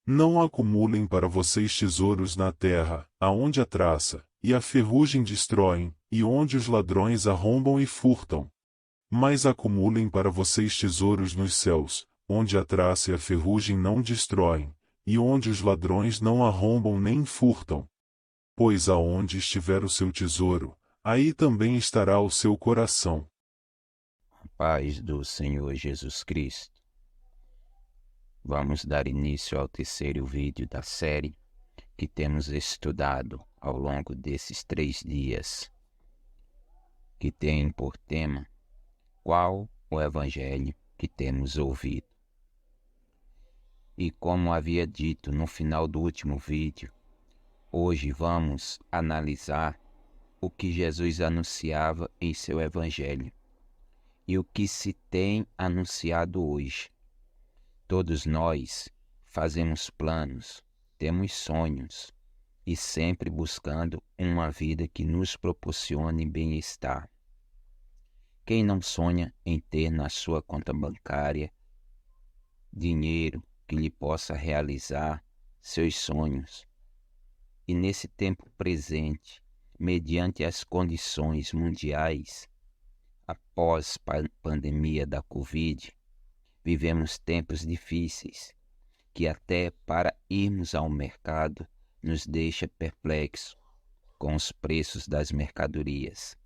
Não acumulem para vocês tesouros na terra, aonde a traça e a ferrugem destroem, e onde os ladrões arrombam e furtam. Mas acumulem para vocês tesouros nos céus, onde a traça e a ferrugem não destroem, e onde os ladrões não arrombam nem furtam. Pois aonde estiver o seu tesouro, aí também estará o seu coração. Paz do Senhor Jesus Cristo. Vamos dar início ao terceiro vídeo da série que temos estudado ao longo desses 3 dias, que tem por tema qual o Evangelho que temos ouvido. E como havia dito no final do último vídeo, hoje vamos analisar o que Jesus anunciava em seu Evangelho e o que se tem anunciado hoje. Todos nós fazemos planos, temos sonhos e sempre buscando uma vida que nos proporcione bem-estar. Quem não sonha em ter na sua conta bancária dinheiro que lhe possa realizar seus sonhos? E nesse tempo presente, mediante as condições mundiais, após a pandemia da Covid, vivemos tempos difíceis que até para irmos ao mercado nos deixa perplexos com os preços das mercadorias.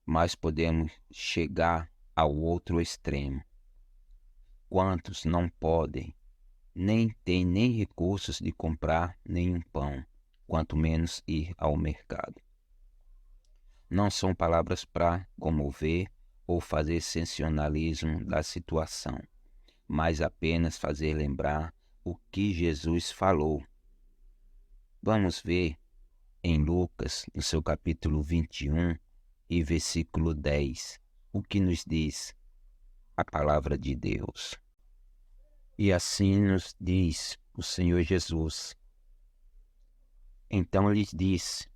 Mas podemos chegar ao outro extremo. Quantos não podem, nem têm nem recursos de comprar nenhum pão, quanto menos ir ao mercado. Não são palavras para comover ou fazer sensacionalismo da situação, mas apenas fazer lembrar o que Jesus falou. Vamos ver em Lucas, no seu capítulo 21 e versículo 10, o que nos diz a palavra de Deus. E assim nos diz o Senhor Jesus. Então lhes disse: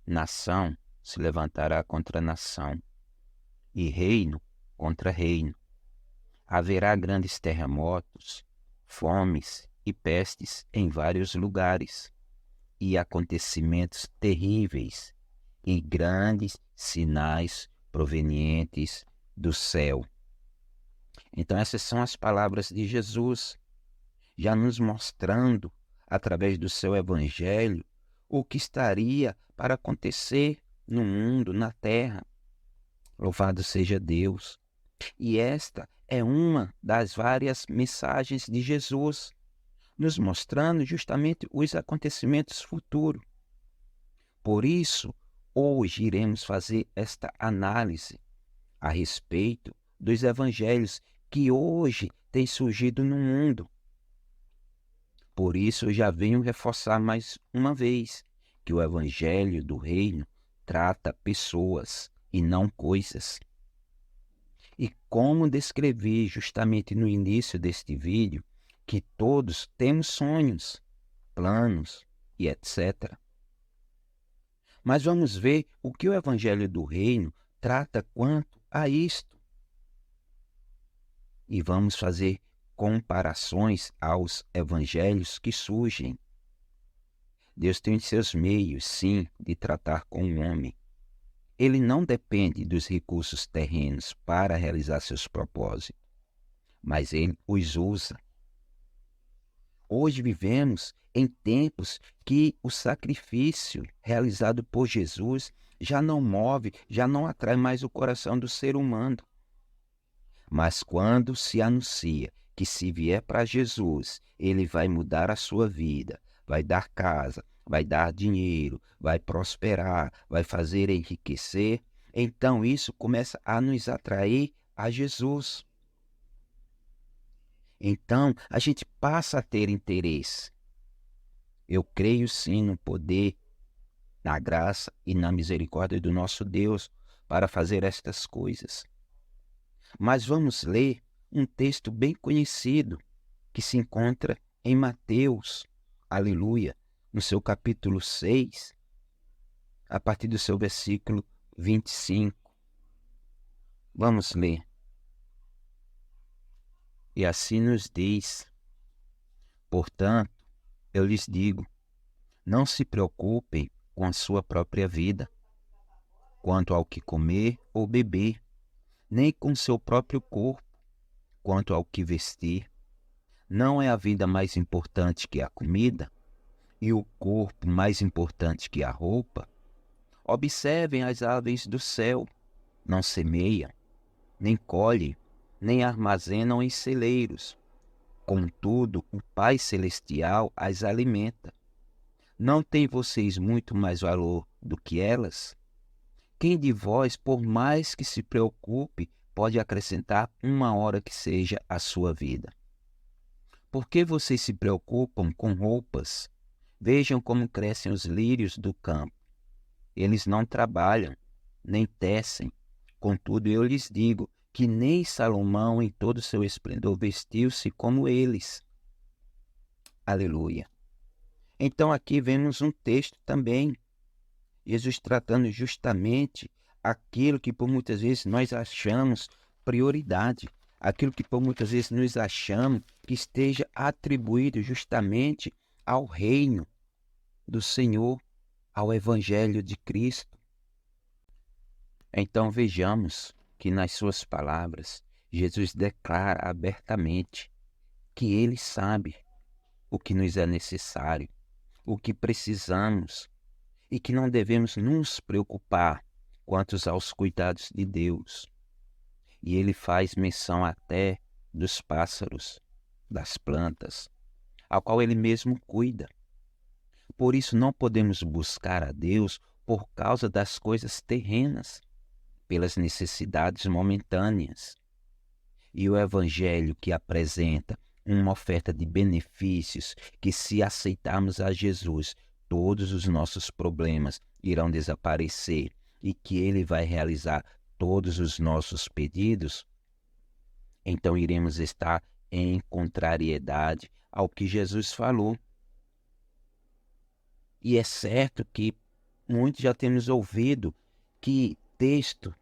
nação se levantará contra nação, e reino contra reino. Haverá grandes terremotos, fomes e pestes em vários lugares, e acontecimentos terríveis, e grandes sinais provenientes do céu. Então essas são as palavras de Jesus, já nos mostrando, através do seu evangelho, o que estaria para acontecer no mundo, na terra. Louvado seja Deus! E esta é uma das várias mensagens de Jesus, nos mostrando justamente os acontecimentos futuros. Por isso, hoje iremos fazer esta análise a respeito dos evangelhos que hoje têm surgido no mundo. Por isso, eu já venho reforçar mais uma vez que o evangelho do reino trata pessoas e não coisas. E como descrevi justamente no início deste vídeo, que todos temos sonhos, planos e etc. Mas vamos ver o que o Evangelho do Reino trata quanto a isto. E vamos fazer comparações aos evangelhos que surgem. Deus tem seus meios, sim, de tratar com o homem. Ele não depende dos recursos terrenos para realizar seus propósitos, mas ele os usa. Hoje vivemos em tempos que o sacrifício realizado por Jesus já não move, já não atrai mais o coração do ser humano. Mas quando se anuncia que se vier para Jesus, ele vai mudar a sua vida, vai dar casa, vai dar dinheiro, vai prosperar, vai fazer enriquecer, então isso começa a nos atrair a Jesus. Então a gente passa a ter interesse. Eu creio sim no poder, na graça e na misericórdia do nosso Deus para fazer estas coisas. Mas vamos ler um texto bem conhecido que se encontra em Mateus, aleluia, no seu capítulo 6, a partir do seu versículo 25. Vamos ler. E assim nos diz: Portanto, eu lhes digo, não se preocupem com a sua própria vida, quanto ao que comer ou beber, nem com seu próprio corpo, quanto ao que vestir. Não é a vida mais importante que a comida, e o corpo mais importante que a roupa? Observem as aves do céu, não semeiam, nem colhem, nem armazenam em celeiros. Contudo, o Pai Celestial as alimenta. Não têm vocês muito mais valor do que elas? Quem de vós, por mais que se preocupe, pode acrescentar uma hora que seja à sua vida? Por que vocês se preocupam com roupas? Vejam como crescem os lírios do campo. Eles não trabalham, nem tecem. Contudo, eu lhes digo que nem Salomão, em todo o seu esplendor, vestiu-se como eles. Aleluia. Então aqui vemos um texto também, Jesus tratando justamente aquilo que por muitas vezes nós achamos prioridade, aquilo que por muitas vezes nós achamos que esteja atribuído justamente ao reino do Senhor, ao Evangelho de Cristo. Então vejamos que nas suas palavras, Jesus declara abertamente que Ele sabe o que nos é necessário, o que precisamos, e que não devemos nos preocupar quanto aos cuidados de Deus. E Ele faz menção até dos pássaros, das plantas, ao qual Ele mesmo cuida. Por isso não podemos buscar a Deus por causa das coisas terrenas, pelas necessidades momentâneas. E o Evangelho que apresenta uma oferta de benefícios que, se aceitarmos a Jesus, todos os nossos problemas irão desaparecer e que Ele vai realizar todos os nossos pedidos, então iremos estar em contrariedade ao que Jesus falou. E é certo que muitos já temos ouvido que texto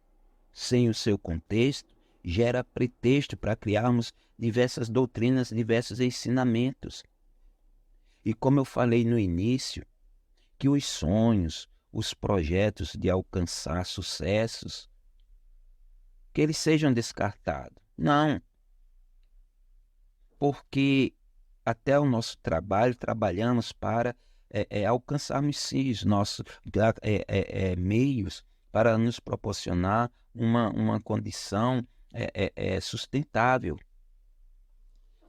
sem o seu contexto gera pretexto para criarmos diversas doutrinas, diversos ensinamentos. E como eu falei no início, que os sonhos, os projetos de alcançar sucessos, que eles sejam descartados. Não. Porque até o nosso trabalho, trabalhamos para alcançarmos sim os nossos meios para nos proporcionar uma condição sustentável.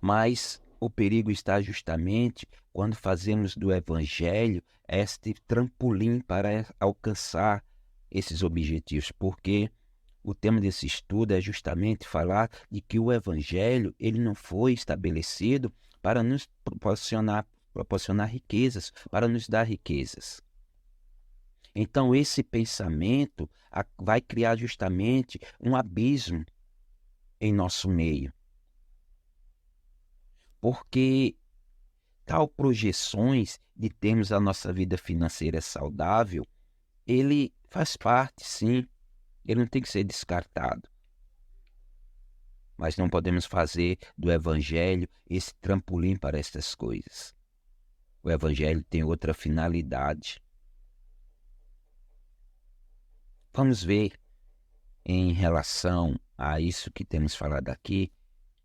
Mas o perigo está justamente quando fazemos do Evangelho este trampolim para alcançar esses objetivos, porque o tema desse estudo é justamente falar de que o Evangelho ele não foi estabelecido para nos proporcionar riquezas, para nos dar riquezas. Então esse pensamento vai criar justamente um abismo em nosso meio. Porque tal projeções de termos a nossa vida financeira saudável, ele faz parte, sim, ele não tem que ser descartado. Mas não podemos fazer do Evangelho esse trampolim para essas coisas. O Evangelho tem outra finalidade. Vamos ver em relação a isso que temos falado aqui,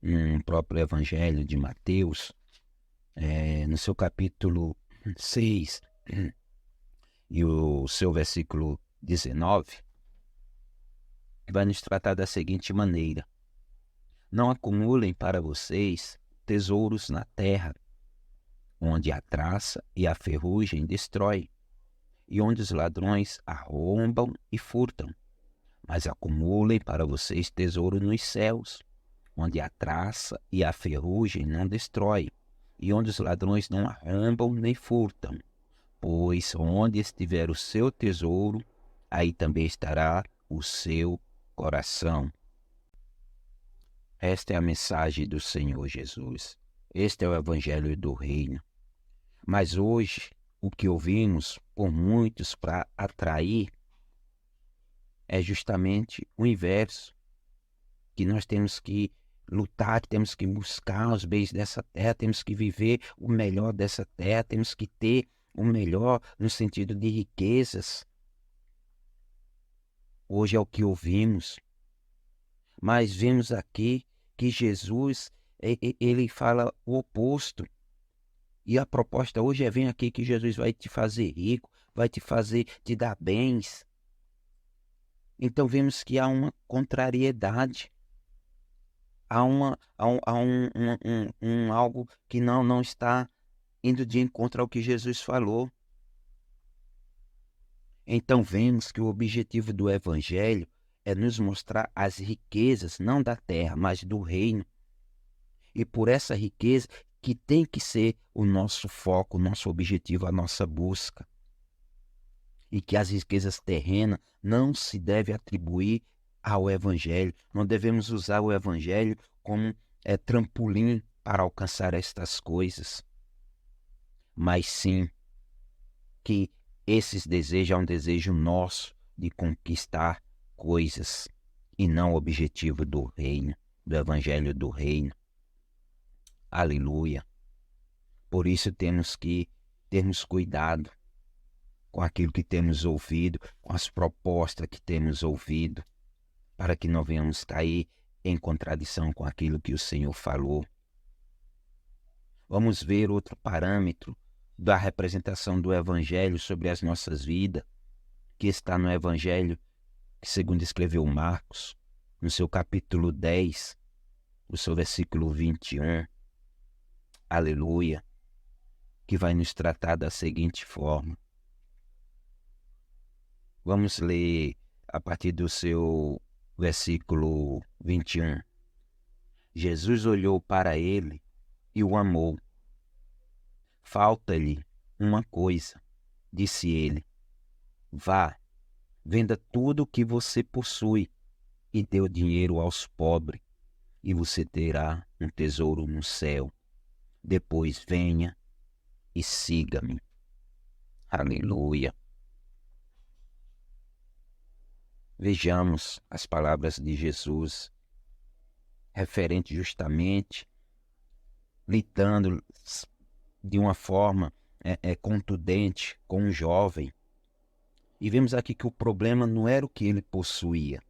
no próprio Evangelho de Mateus, no seu capítulo 6 e o seu versículo 19, vai nos tratar da seguinte maneira: não acumulem para vocês tesouros na terra, onde a traça e a ferrugem destrói, e onde os ladrões arrombam e furtam. Mas acumulem para vocês tesouro nos céus, onde a traça e a ferrugem não destrói, e onde os ladrões não arrombam nem furtam. Pois onde estiver o seu tesouro, aí também estará o seu coração. Esta é a mensagem do Senhor Jesus. Este é o Evangelho do Reino. Mas hoje, o que ouvimos por muitos para atrair é justamente o inverso, que nós temos que lutar, que temos que buscar os bens dessa terra, temos que viver o melhor dessa terra, temos que ter o melhor no sentido de riquezas. Hoje é o que ouvimos, mas vemos aqui que Jesus, ele fala o oposto. E a proposta hoje é: vem aqui que Jesus vai te fazer rico, vai te fazer te dar bens. Então vemos que há uma contrariedade, há algo que não está indo de encontro ao que Jesus falou. Então vemos que o objetivo do Evangelho é nos mostrar as riquezas, não da terra, mas do reino. E por essa riqueza que tem que ser o nosso foco, o nosso objetivo, a nossa busca. E que as riquezas terrenas não se deve atribuir ao Evangelho. Não devemos usar o Evangelho como trampolim para alcançar estas coisas. Mas sim que esses desejos é um desejo nosso de conquistar coisas e não o objetivo do reino, do Evangelho do reino. Aleluia. Por isso temos que termos cuidado com aquilo que temos ouvido, com as propostas que temos ouvido, para que não venhamos cair em contradição com aquilo que o Senhor falou. Vamos ver outro parâmetro da representação do Evangelho sobre as nossas vidas, que está no Evangelho, que segundo escreveu Marcos, no seu capítulo 10, o seu versículo 21. Aleluia. Que vai nos tratar da seguinte forma. Vamos ler a partir do seu versículo 21. Jesus olhou para ele e o amou. Falta-lhe uma coisa, disse ele. Vá, venda tudo o que você possui e dê o dinheiro aos pobres, e você terá um tesouro no céu. Depois venha e siga-me. Aleluia. Vejamos as palavras de Jesus, referente justamente, lidando de uma forma contundente com um jovem. E vemos aqui que o problema não era o que ele possuía.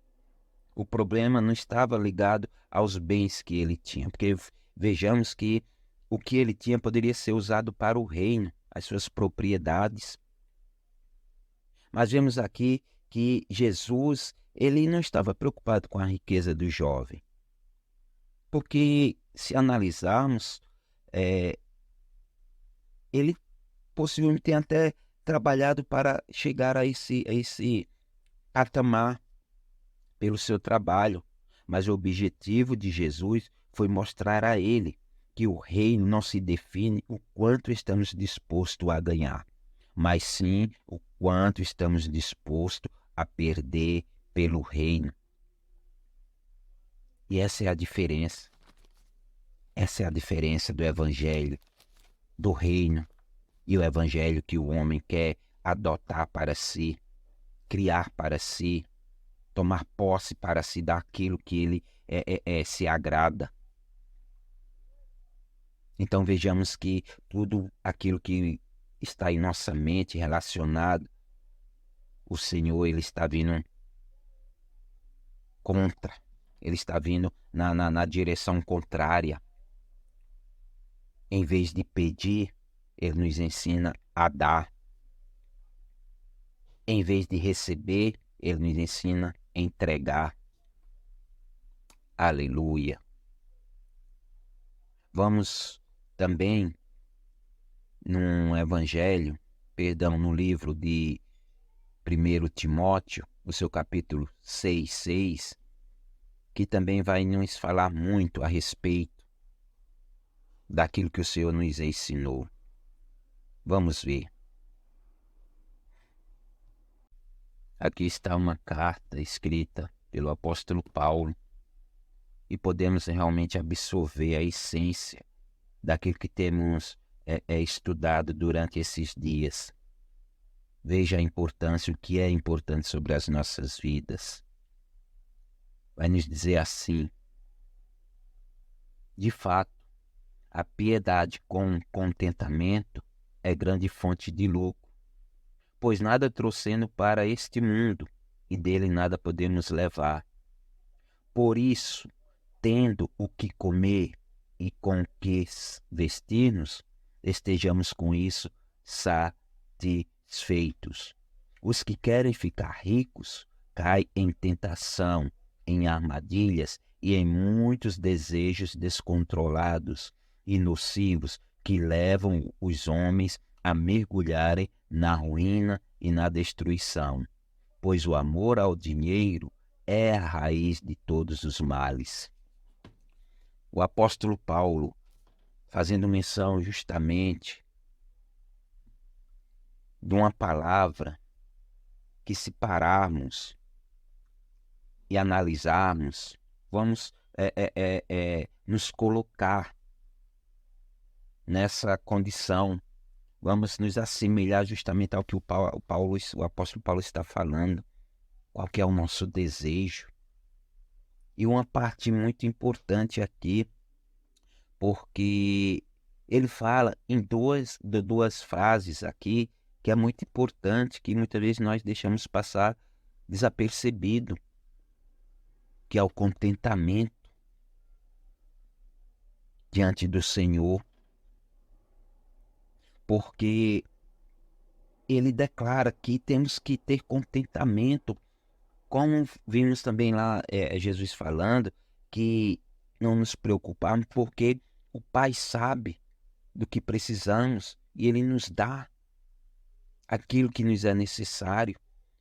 O problema não estava ligado aos bens que ele tinha, porque vejamos que o que ele tinha poderia ser usado para o reino, as suas propriedades. Mas vemos aqui que Jesus, ele não estava preocupado com a riqueza do jovem. Porque, se analisarmos, ele possivelmente tem até trabalhado para chegar a esse patamar pelo seu trabalho. Mas o objetivo de Jesus foi mostrar a ele que o reino não se define o quanto estamos dispostos a ganhar, mas sim o quanto estamos dispostos a perder pelo reino. E essa é a diferença. Essa é a diferença do Evangelho, do reino, e o Evangelho que o homem quer adotar para si, criar para si, tomar posse para si daquilo que ele se agrada. Então vejamos que tudo aquilo que está em nossa mente relacionado, o Senhor, ele está vindo contra, ele está vindo na direção contrária. Em vez de pedir, ele nos ensina a dar. Em vez de receber, ele nos ensina a entregar. Aleluia. Vamos também no livro de 1 Timóteo, o seu capítulo 6, que também vai nos falar muito a respeito daquilo que o Senhor nos ensinou. Vamos ver. Aqui está uma carta escrita pelo apóstolo Paulo e podemos realmente absorver a essência daquilo que temos estudado durante esses dias. Veja a importância, o que é importante sobre as nossas vidas. Vai nos dizer assim: De fato, a piedade com contentamento é grande fonte de lucro, pois nada trouxendo para este mundo, e dele nada podemos levar. Por isso, tendo o que comer e com que vestir-nos, estejamos com isso satisfeitos. Os que querem ficar ricos caem em tentação, em armadilhas e em muitos desejos descontrolados e nocivos que levam os homens a mergulharem na ruína e na destruição, pois o amor ao dinheiro é a raiz de todos os males. O apóstolo Paulo, fazendo menção justamente de uma palavra que, se pararmos e analisarmos, vamos nos colocar nessa condição, vamos nos assemelhar justamente ao que o apóstolo Paulo está falando, qual que é o nosso desejo. E uma parte muito importante aqui, porque ele fala em duas frases aqui, que é muito importante, que muitas vezes nós deixamos passar desapercebido, que é o contentamento diante do Senhor, porque ele declara que temos que ter contentamento, como vimos também lá Jesus falando, que não nos preocuparmos, porque o Pai sabe do que precisamos e Ele nos dá aquilo que nos é necessário.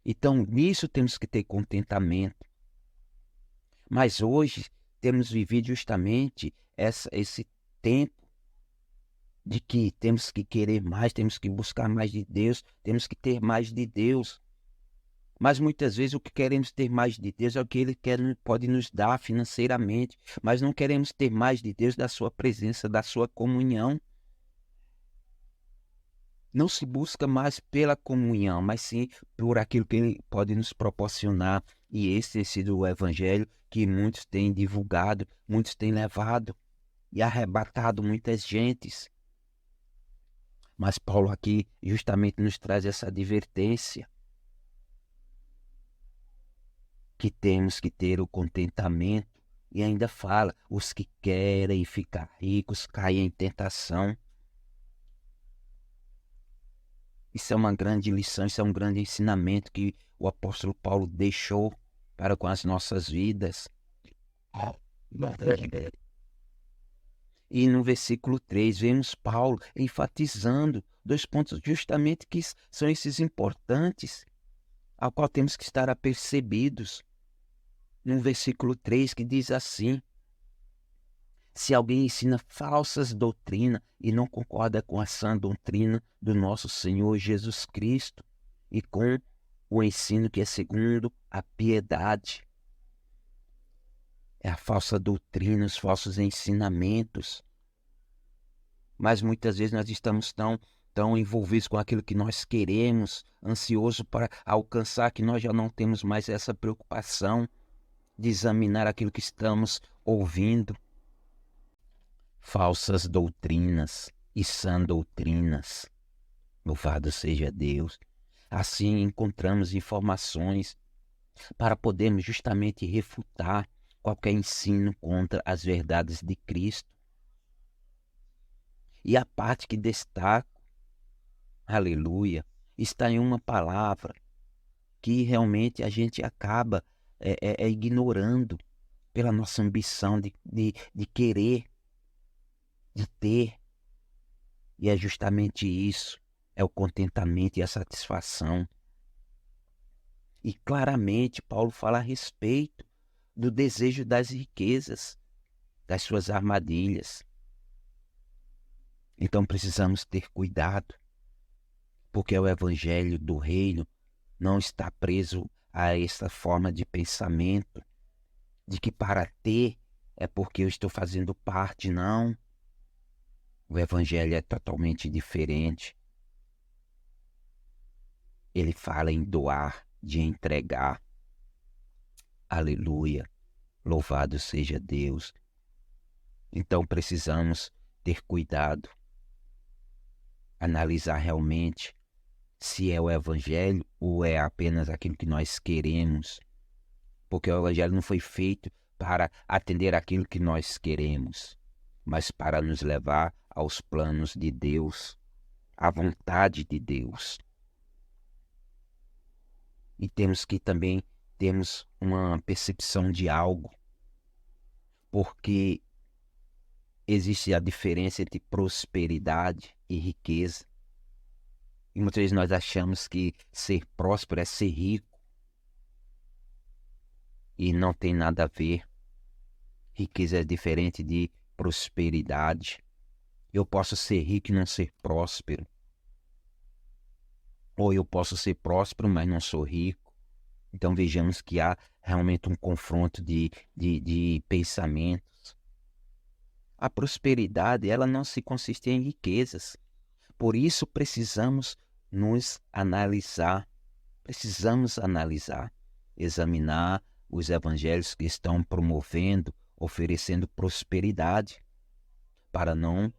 Então, nisso temos que ter contentamento. Mas hoje temos vivido justamente esse tempo de que temos que querer mais, temos que buscar mais de Deus, temos que ter mais de Deus. Mas muitas vezes o que queremos ter mais de Deus é o que Ele pode nos dar financeiramente, mas não queremos ter mais de Deus, da sua presença, da sua comunhão. Não se busca mais pela comunhão, mas sim por aquilo que Ele pode nos proporcionar. E esse tem sido o evangelho que muitos têm divulgado, muitos têm levado e arrebatado muitas gentes. Mas Paulo aqui justamente nos traz essa advertência, que temos que ter o contentamento, e ainda fala, os que querem ficar ricos caem em tentação. Isso é uma grande lição, isso é um grande ensinamento que o apóstolo Paulo deixou para com as nossas vidas. E no versículo 3, vemos Paulo enfatizando 2 pontos justamente que são esses importantes, ao qual temos que estar apercebidos. No versículo 3, que diz assim: se alguém ensina falsas doutrinas e não concorda com a sã doutrina do nosso Senhor Jesus Cristo e com o ensino que é segundo a piedade. É a falsa doutrina, os falsos ensinamentos. Mas muitas vezes nós estamos tão envolvidos com aquilo que nós queremos, ansiosos para alcançar, que nós já não temos mais essa preocupação de examinar aquilo que estamos ouvindo. Falsas doutrinas e sã doutrinas. Louvado seja Deus. Assim encontramos informações para podermos justamente refutar qualquer ensino contra as verdades de Cristo. E a parte que destaco, aleluia, está em uma palavra que realmente a gente acaba ignorando pela nossa ambição de querer, de ter. E é justamente isso, é o contentamento e a satisfação. E claramente Paulo fala a respeito do desejo das riquezas, das suas armadilhas. Então precisamos ter cuidado, porque o evangelho do reino não está preso a essa forma de pensamento, de que para ter é porque eu estou fazendo parte, não. O evangelho é totalmente diferente. Ele fala em doar, de entregar. Aleluia, louvado seja Deus. Então precisamos ter cuidado, analisar realmente se é o Evangelho ou é apenas aquilo que nós queremos, porque o Evangelho não foi feito para atender aquilo que nós queremos, mas para nos levar aos planos de Deus, à vontade de Deus. E temos que também termos uma percepção de algo, porque existe a diferença entre prosperidade e riqueza. E muitas vezes nós achamos que ser próspero é ser rico. E não tem nada a ver. Riqueza é diferente de prosperidade. Eu posso ser rico e não ser próspero. Ou eu posso ser próspero, mas não sou rico. Então vejamos que há realmente um confronto de pensamentos. A prosperidade, ela não se consiste em riquezas. Por isso precisamos nos analisar, examinar os evangelhos que estão promovendo, oferecendo prosperidade, para não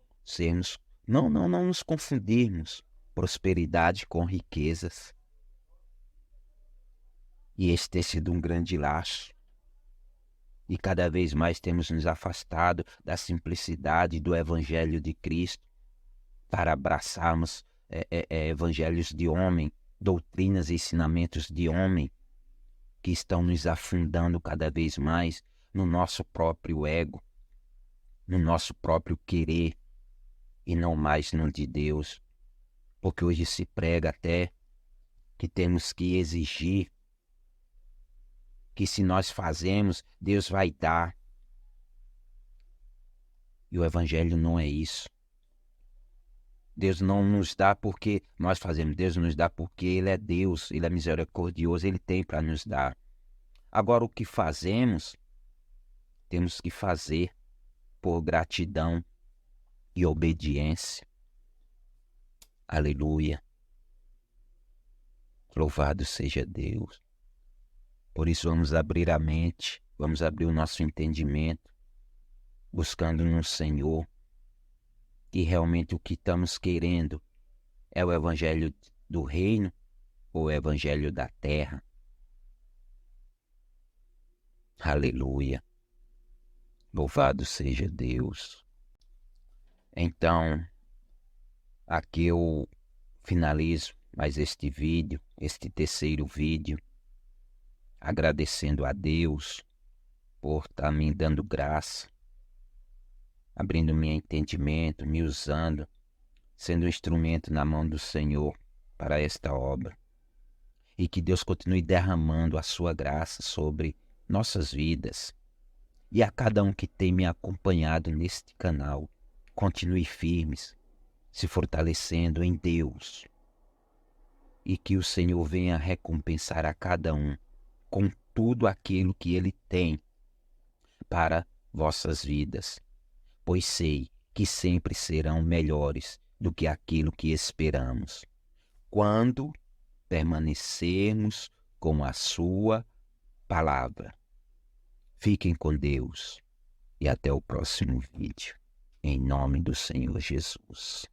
nos confundirmos prosperidade com riquezas. E este tem sido um grande laço. E cada vez mais temos nos afastado da simplicidade do evangelho de Cristo, para abraçarmos evangelhos de homem, doutrinas e ensinamentos de homem, que estão nos afundando cada vez mais no nosso próprio ego, no nosso próprio querer, e não mais no de Deus. Porque hoje se prega até que temos que exigir, que se nós fazemos, Deus vai dar. E o evangelho não é isso. Deus não nos dá porque nós fazemos, Deus nos dá porque Ele é Deus, Ele é misericordioso, Ele tem para nos dar. Agora, o que fazemos, temos que fazer por gratidão e obediência. Aleluia. Louvado seja Deus. Por isso vamos abrir a mente, vamos abrir o nosso entendimento, buscando no Senhor. E realmente o que estamos querendo é o evangelho do reino ou o evangelho da terra. Aleluia. Louvado seja Deus. Então, aqui eu finalizo mais este vídeo, este terceiro vídeo, agradecendo a Deus por estar me dando graça, abrindo meu entendimento, me usando, sendo um instrumento na mão do Senhor para esta obra. E que Deus continue derramando a sua graça sobre nossas vidas. E a cada um que tem me acompanhado neste canal, continue firmes, se fortalecendo em Deus. E que o Senhor venha recompensar a cada um com tudo aquilo que Ele tem para vossas vidas, pois sei que sempre serão melhores do que aquilo que esperamos, quando permanecermos com a sua palavra. Fiquem com Deus e até o próximo vídeo, em nome do Senhor Jesus.